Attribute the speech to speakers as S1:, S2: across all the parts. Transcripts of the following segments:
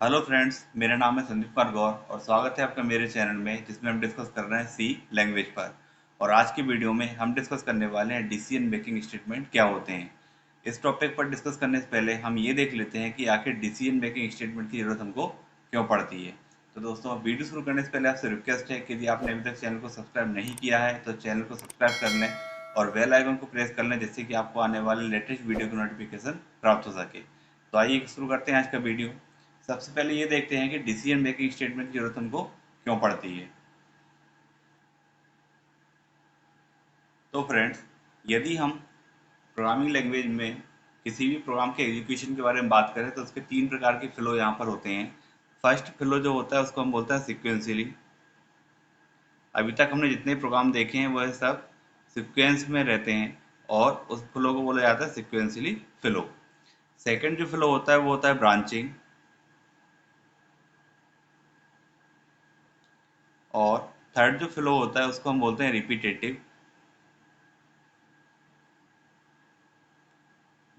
S1: Hello friends, मेरा नाम है संदीप कुमार गौर और स्वागत है आपका मेरे चैनल में जिसमें हम डिस्कस कर रहे हैं सी लैंग्वेज पर। और आज की वीडियो में हम डिस्कस करने वाले हैं डिसीजन मेकिंग स्टेटमेंट क्या होते हैं। इस टॉपिक पर डिस्कस करने से पहले हम ये देख लेते हैं कि आखिर डिसीजन मेकिंग स्टेटमेंट की ज़रूरत हमको क्यों पड़ती है। तो दोस्तों, वीडियो शुरू करने से पहले आपसे रिक्वेस्ट है कि यदि आपने अभी तक चैनल को सब्सक्राइब नहीं किया है तो चैनल को सब्सक्राइब कर लें और बेल आइकन को प्रेस कर लें, जिससे कि आपको आने वाले लेटेस्ट वीडियो की नोटिफिकेशन प्राप्त हो सके। तो आइए शुरू करते हैं आज का वीडियो। सबसे पहले ये देखते हैं कि डिसीजन मेकिंग स्टेटमेंट की जरूरत हमको क्यों पड़ती है। तो फ्रेंड्स, यदि हम प्रोग्रामिंग लैंग्वेज में किसी भी प्रोग्राम के एग्जीक्यूशन के बारे में बात करें तो उसके तीन प्रकार के फ्लो यहाँ पर होते हैं। फर्स्ट फ्लो जो होता है उसको हम बोलते हैं सिक्वेंशियली। अभी तक हमने जितने प्रोग्राम देखे हैं वह सब सिक्वेंस में रहते हैं और उस फ्लो को बोला जाता है सिक्वेंशियली फ्लो। सेकेंड जो फ्लो होता है वो होता है ब्रांचिंग। और थर्ड जो फ्लो होता है उसको हम बोलते हैं रिपीटेटिव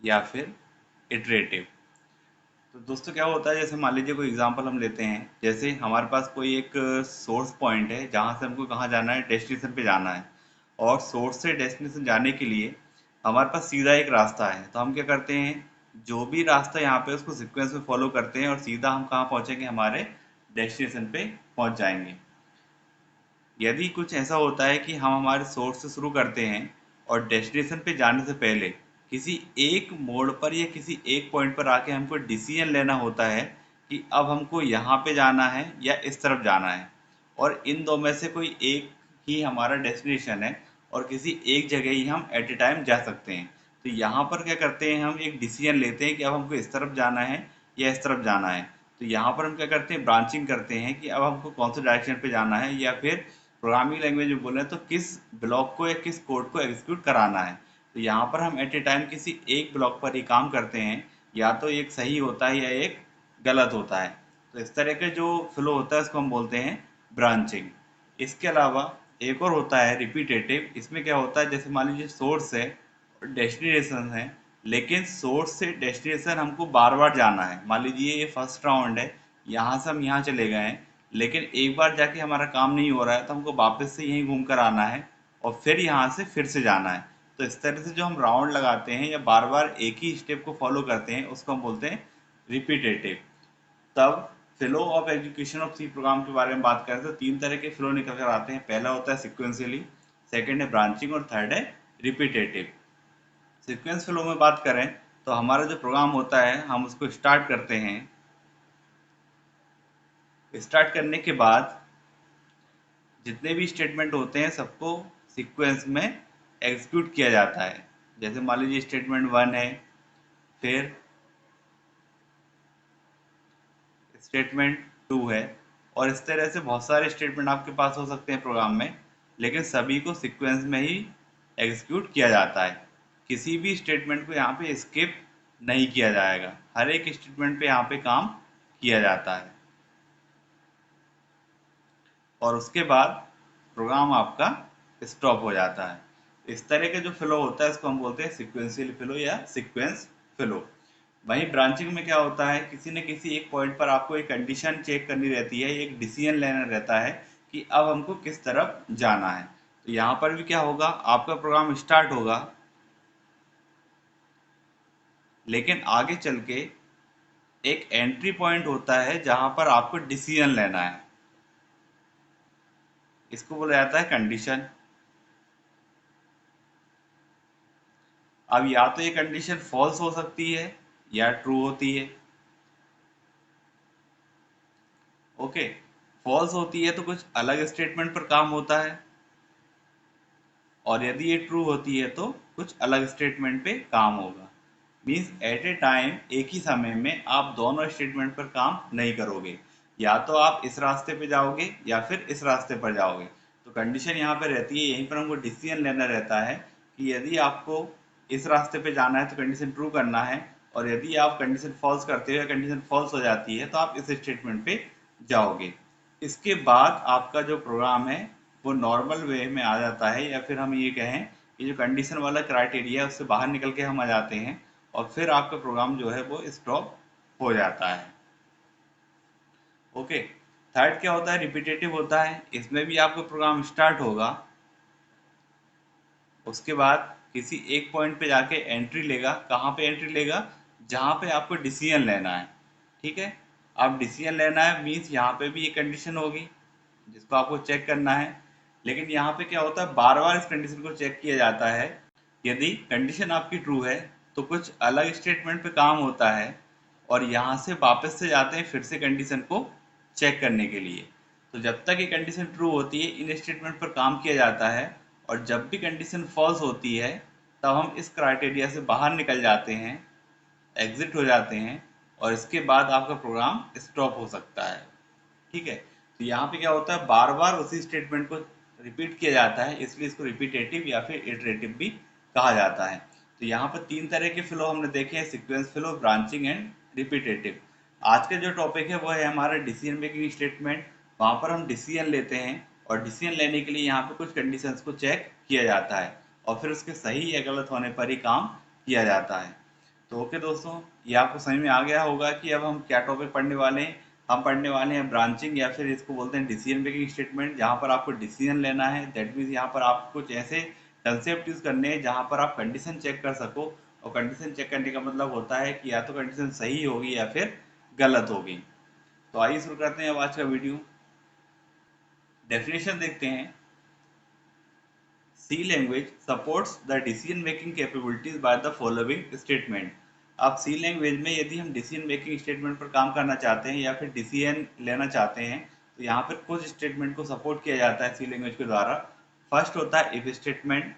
S1: या फिर इटरेटिव। तो दोस्तों, क्या होता है, जैसे मान लीजिए कोई एग्जांपल हम लेते हैं। जैसे हमारे पास कोई एक सोर्स पॉइंट है जहाँ से हमको कहाँ जाना है, डेस्टिनेशन पे जाना है। और सोर्स से डेस्टिनेशन जाने के लिए हमारे पास सीधा एक रास्ता है। तो हम क्या करते हैं, जो भी रास्ता यहाँ पे उसको सीक्वेंस में फॉलो करते हैं और सीधा हम कहाँ पहुँचेंगे, हमारे डेस्टिनेशन पे पहुँच जाएंगे। यदि कुछ ऐसा होता है कि हम हमारे सोर्स से शुरू करते हैं और डेस्टिनेशन पे जाने से पहले किसी एक मोड़ पर या किसी एक पॉइंट पर आके हमको डिसीजन लेना होता है कि अब हमको यहाँ पे जाना है या इस तरफ जाना है, और इन दो में से कोई एक ही हमारा डेस्टिनेशन है और किसी एक जगह ही हम एट ए टाइम जा सकते हैं। तो यहाँ पर क्या करते हैं, हम एक डिसीजन लेते हैं कि अब हमको इस तरफ जाना है या इस तरफ जाना है। तो यहाँ पर हम क्या करते हैं, ब्रांचिंग करते हैं कि अब हमको कौन से डायरेक्शन पे जाना है, या फिर प्रोग्रामिंग लैंग्वेज में बोले तो किस ब्लॉक को या किस कोड को एग्जीक्यूट कराना है। तो यहाँ पर हम एट ए टाइम किसी एक ब्लॉक पर ही काम करते हैं, या तो एक सही होता है या एक गलत होता है। तो इस तरह के जो फ्लो होता है उसको हम बोलते हैं ब्रांचिंग। इसके अलावा एक और होता है रिपीटेटिव। इसमें क्या होता है, जैसे मान लीजिए सोर्स है और डेस्टिनेशन है, लेकिन सोर्स से डेस्टिनेशन हमको बार बार जाना है। मान लीजिए ये फर्स्ट राउंड है, यहाँ से हम यहाँ चले गए हैं, लेकिन एक बार जाके हमारा काम नहीं हो रहा है तो हमको वापस से यहीं घूम कर आना है और फिर यहाँ से फिर से जाना है। तो इस तरह से जो हम राउंड लगाते हैं या बार बार एक ही स्टेप को फॉलो करते हैं उसको हम बोलते हैं रिपीटेटिव। तब flow of execution of C program के बारे में बात करें तो तीन तरह के फ्लो निकल कर आते हैं। पहला होता है सिक्वेंशियली, सेकेंड है ब्रांचिंग और थर्ड है रिपीटेटिव। सीक्वेंस फ्लो में बात करें तो हमारा जो प्रोग्राम होता है हम उसको स्टार्ट करते हैं। स्टार्ट करने के बाद जितने भी स्टेटमेंट होते हैं सबको सीक्वेंस में एग्जीक्यूट किया जाता है। जैसे मान लीजिए स्टेटमेंट 1 है, फिर स्टेटमेंट 2 है, और इस तरह से बहुत सारे स्टेटमेंट आपके पास हो सकते हैं प्रोग्राम में, लेकिन सभी को सीक्वेंस में ही एग्जीक्यूट किया जाता है। किसी भी स्टेटमेंट को यहाँ पे स्किप नहीं किया जाएगा, हर एक स्टेटमेंट पे यहाँ पे काम किया जाता है। और उसके बाद प्रोग्राम आपका स्टॉप हो जाता है। इस तरह के जो फ्लो होता है इसको हम बोलते हैं सिक्वेंशियल फ्लो या सीक्वेंस फ्लो। वहीं ब्रांचिंग में क्या होता है, किसी न किसी एक पॉइंट पर आपको एक कंडीशन चेक करनी रहती है, एक डिसीजन लेना रहता है कि अब हमको किस तरफ जाना है। तो यहाँ पर भी क्या होगा, आपका प्रोग्राम स्टार्ट होगा, लेकिन आगे चल के एक एंट्री पॉइंट होता है जहाँ पर आपको डिसीजन लेना है। इसको बोला जाता है कंडीशन। अब या तो ये कंडीशन फॉल्स हो सकती है या ट्रू होती है। ओके, फॉल्स होती है तो कुछ अलग स्टेटमेंट पर काम होता है, और यदि ये ट्रू होती है तो कुछ अलग स्टेटमेंट पे काम होगा। मीन्स एट ए टाइम एक ही समय में आप दोनों स्टेटमेंट पर काम नहीं करोगे, या तो आप इस रास्ते पे जाओगे या फिर इस रास्ते पर जाओगे। तो कंडीशन यहाँ पे रहती है, यहीं पर हमको डिसीजन लेना रहता है कि यदि आपको इस रास्ते पे जाना है तो कंडीशन ट्रू करना है, और यदि आप कंडीशन फॉल्स करते हो या कंडीशन फॉल्स हो जाती है तो आप इस स्टेटमेंट पे जाओगे। इसके बाद आपका जो प्रोग्राम है वो नॉर्मल वे में आ जाता है, या फिर हम ये कहें कि जो कंडीशन वाला क्राइटेरिया है उससे बाहर निकल के हम आ जाते हैं, और फिर आपका प्रोग्राम जो है वो स्टॉप हो जाता है। ओके। थर्ड क्या होता है, रिपीटेटिव होता है। इसमें भी आपका प्रोग्राम स्टार्ट होगा, उसके बाद किसी एक पॉइंट पे जाके एंट्री लेगा। कहाँ पे एंट्री लेगा, जहाँ पे आपको डिसीजन लेना है। ठीक है, अब डिसीजन लेना है मीन्स यहाँ पे भी एक कंडीशन होगी जिसको आपको चेक करना है। लेकिन यहाँ पे क्या होता है, बार बार इस कंडीशन को चेक किया जाता है। यदि कंडीशन आपकी ट्रू है तो कुछ अलग स्टेटमेंट पे काम होता है, और यहाँ से वापस से जाते हैं फिर से कंडीशन को चेक करने के लिए। तो जब तक ये कंडीशन ट्रू होती है इन स्टेटमेंट पर काम किया जाता है, और जब भी कंडीशन फॉल्स होती है तब हम इस क्राइटेरिया से बाहर निकल जाते हैं, एग्जिट हो जाते हैं, और इसके बाद आपका प्रोग्राम स्टॉप हो सकता है। ठीक है, तो यहाँ पे क्या होता है, बार बार उसी स्टेटमेंट को रिपीट किया जाता है, इसलिए इसको रिपीटेटिव या फिर इटरेटिव भी कहा जाता है। तो यहाँ पर तीन तरह के फ्लो हमने देखे हैं, sequence flow, branching and repetitive. आज का जो टॉपिक है वो है हमारा डिसीजन मेकिंग स्टेटमेंट। वहाँ पर हम डिसीजन लेते हैं, और डिसीजन लेने के लिए यहाँ पे कुछ कंडीशंस को चेक किया जाता है, और फिर उसके सही या गलत होने पर ही काम किया जाता है। तो ओके दोस्तों, ये आपको समझ में आ गया होगा कि अब हम क्या टॉपिक पढ़ने वाले हैं। हम पढ़ने वाले हैं ब्रांचिंग, या फिर इसको बोलते हैं डिसीजन मेकिंग स्टेटमेंट, जहाँ पर आपको डिसीजन लेना है। दैट मीन्स यहाँ पर आपको कुछ ऐसे कंसेप्ट यूज करने हैं जहाँ पर आप कंडीशन चेक कर सको, और कंडीशन चेक करने का मतलब होता है कि या तो कंडीशन सही होगी या फिर गलत होगी। तो आइए शुरू करते हैं अब आज का वीडियो। डेफिनेशन देखते हैं। C language supports the decision making capabilities by the following statement। अब C लैंग्वेज में यदि हम डिसीजन मेकिंग स्टेटमेंट पर काम करना चाहते हैं या फिर डिसीजन लेना चाहते हैं, तो यहाँ पर कुछ स्टेटमेंट को सपोर्ट किया जाता है C लैंग्वेज के द्वारा। फर्स्ट होता है इफ स्टेटमेंट,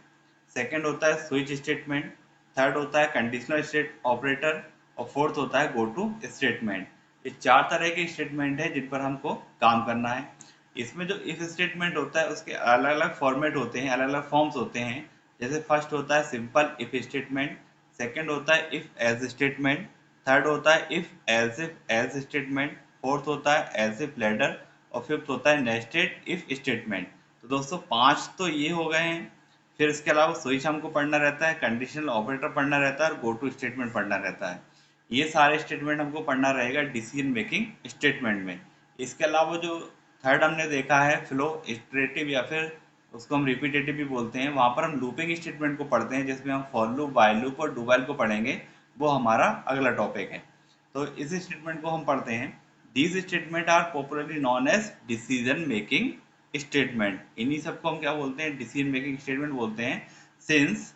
S1: सेकंड होता है स्विच स्टेटमेंट, थर्ड होता है कंडीशनल स्टेट ऑपरेटर, और फोर्थ होता है गो टू स्टेटमेंट। ये चार तरह के स्टेटमेंट है जिन पर हमको काम करना है। इसमें जो इफ स्टेटमेंट होता है उसके अलग अलग फॉर्मेट होते हैं, अलग अलग फॉर्म्स होते हैं। जैसे फर्स्ट होता है सिंपल इफ स्टेटमेंट, सेकंड होता है इफ एल्स स्टेटमेंट, थर्ड होता है if else else statement, fourth होता है एल्स इफ लैडर, और फिफ्थ होता है नेस्टेड इफ स्टेटमेंट। तो दोस्तों पांच तो ये हो गए हैं। फिर इसके अलावा स्विच हमको पढ़ना रहता है, कंडीशनल ऑपरेटर पढ़ना रहता है, और गो टू स्टेटमेंट पढ़ना रहता है। ये सारे स्टेटमेंट हमको पढ़ना रहेगा डिसीजन मेकिंग स्टेटमेंट में। इसके अलावा जो थर्ड हमने देखा है फ्लो इटरेटिव, या फिर उसको हम रिपीटेटिव भी बोलते हैं, वहाँ पर हम लूपिंग स्टेटमेंट को पढ़ते हैं, जिसमें हम फॉर लूप, व्हाइल लूप और डू व्हाइल को पढ़ेंगे। वो हमारा अगला टॉपिक है। तो इस स्टेटमेंट को हम पढ़ते हैं। These statement are popularly known as decision making statement. इन्हीं सबको हम क्या बोलते हैं, डिसीजन मेकिंग स्टेटमेंट बोलते हैं। Since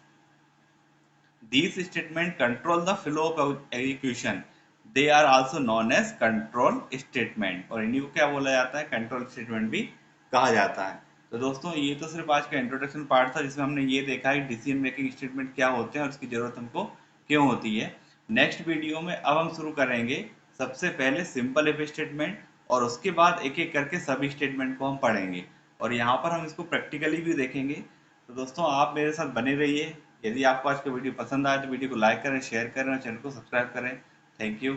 S1: these statements control the flow of execution, they are also known as control statement। और इन्हीं को क्या बोला जाता है, कंट्रोल स्टेटमेंट भी कहा जाता है। तो दोस्तों ये तो सिर्फ आज का इंट्रोडक्शन पार्ट था, जिसमें हमने ये देखा है डिसीजन मेकिंग स्टेटमेंट क्या होते हैं और उसकी जरूरत हमको क्यों होती है। नेक्स्ट वीडियो में अब हम शुरू करेंगे सबसे पहले सिंपल इफ स्टेटमेंट, और उसके बाद एक एक करके सभी स्टेटमेंट को हम पढ़ेंगे, और यहाँ पर हम इसको प्रैक्टिकली भी देखेंगे। तो दोस्तों आप मेरे साथ बने रहिए। यदि आपको आज का वीडियो पसंद आए तो वीडियो को लाइक करें, शेयर करें और चैनल को सब्सक्राइब करें। Thank you.